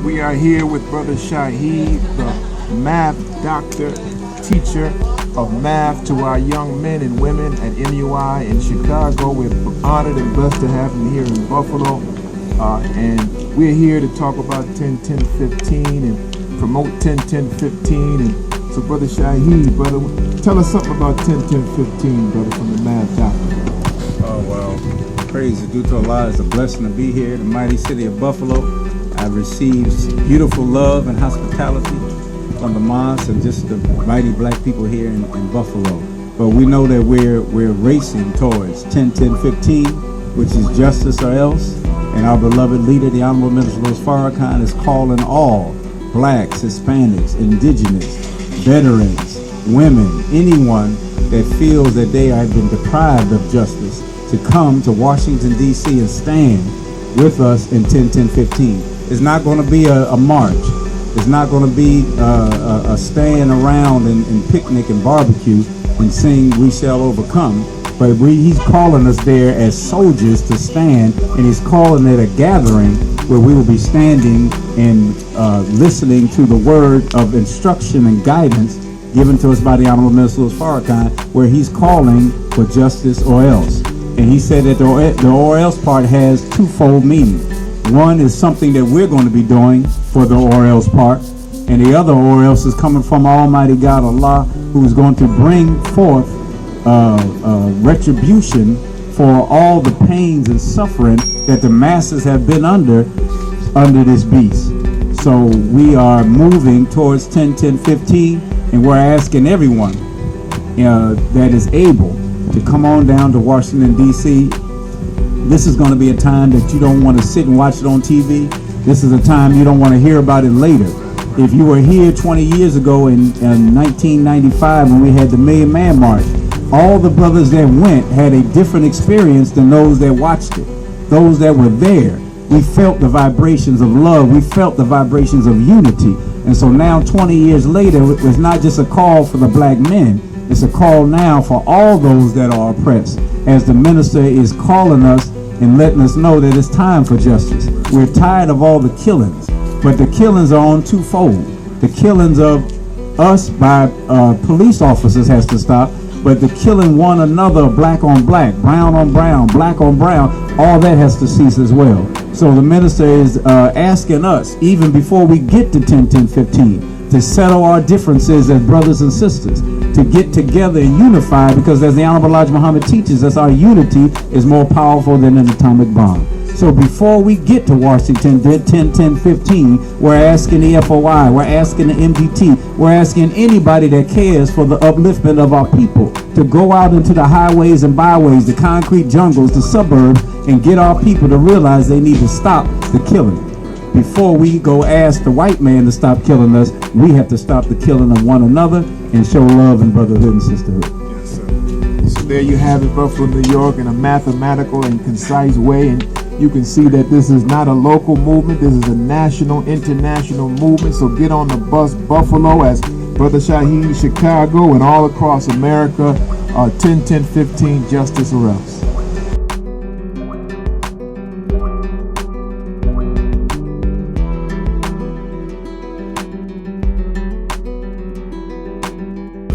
We are here with Brother Shahid, the math doctor, teacher of math to our young men and women at N.O.I. in Chicago. We're honored and blessed to have him here in Buffalo. And we're here to talk about 10-10-15 and promote 10-10-15. And so, Brother Shahid, brother, tell us something about 10-10-15, brother, from the math doctor. Oh, well, praise is due to Allah. It's a blessing to be here in the mighty city of Buffalo. I've received beautiful love and hospitality from the mosque and just the mighty black people here in Buffalo. But we know that we're racing towards 10-10-15, which is justice or else. And our beloved leader, the Honorable Minister Farrakhan, is calling all blacks, Hispanics, indigenous, veterans, women, anyone that feels that they have been deprived of justice to come to Washington, D.C. and stand with us in 10-10-15. It's not going to be a march. It's not going to be a stand around and picnic and barbecue and sing "We Shall Overcome." But he's calling us there as soldiers to stand, and he's calling it a gathering where we will be standing and listening to the word of instruction and guidance given to us by the Honorable Minister Farrakhan, where he's calling for justice or else. And he said that the or else part has twofold meaning. One is something that we're going to be doing for the or else part, and the other or else is coming from Almighty God Allah, who is going to bring forth retribution for all the pains and suffering that the masses have been under this beast. So we are moving towards 10-10-15, and we're asking everyone that is able to come on down to Washington, D.C. This is going to be a time that you don't want to sit and watch it on TV. This is a time you don't want to hear about it later. If you were here 20 years ago in 1995 when we had the Million Man March, all the brothers that went had a different experience than those that watched it. Those that were there, we felt the vibrations of love. We felt the vibrations of unity. And so now 20 years later, it's not just a call for the black men. It's a call now for all those that are oppressed, as the minister is calling us and letting us know that it's time for justice. We're tired of all the killings, but the killings are on twofold. The killings of us by police officers has to stop, but the killing one another, black on black, brown on brown, black on brown, all that has to cease as well. So the minister is asking us, even before we get to 10-10-15, to settle our differences as brothers and sisters, to get together and unify, because as the Honorable Elijah Muhammad teaches us, our unity is more powerful than an atomic bomb. So before we get to Washington 10-10-15, we're asking the FOI, we're asking the MDT, we're asking anybody that cares for the upliftment of our people to go out into the highways and byways, the concrete jungles, the suburbs, and get our people to realize they need to stop the killing. Before we go ask the white man to stop killing us, we have to stop the killing of one another and show love and brotherhood and sisterhood. Yes, sir. So there you have it, Buffalo, New York, in a mathematical and concise way. And you can see that this is not a local movement. This is a national, international movement. So get on the bus, Buffalo, as Brother Shahid, Chicago, and all across America. 10-10-15, justice or else.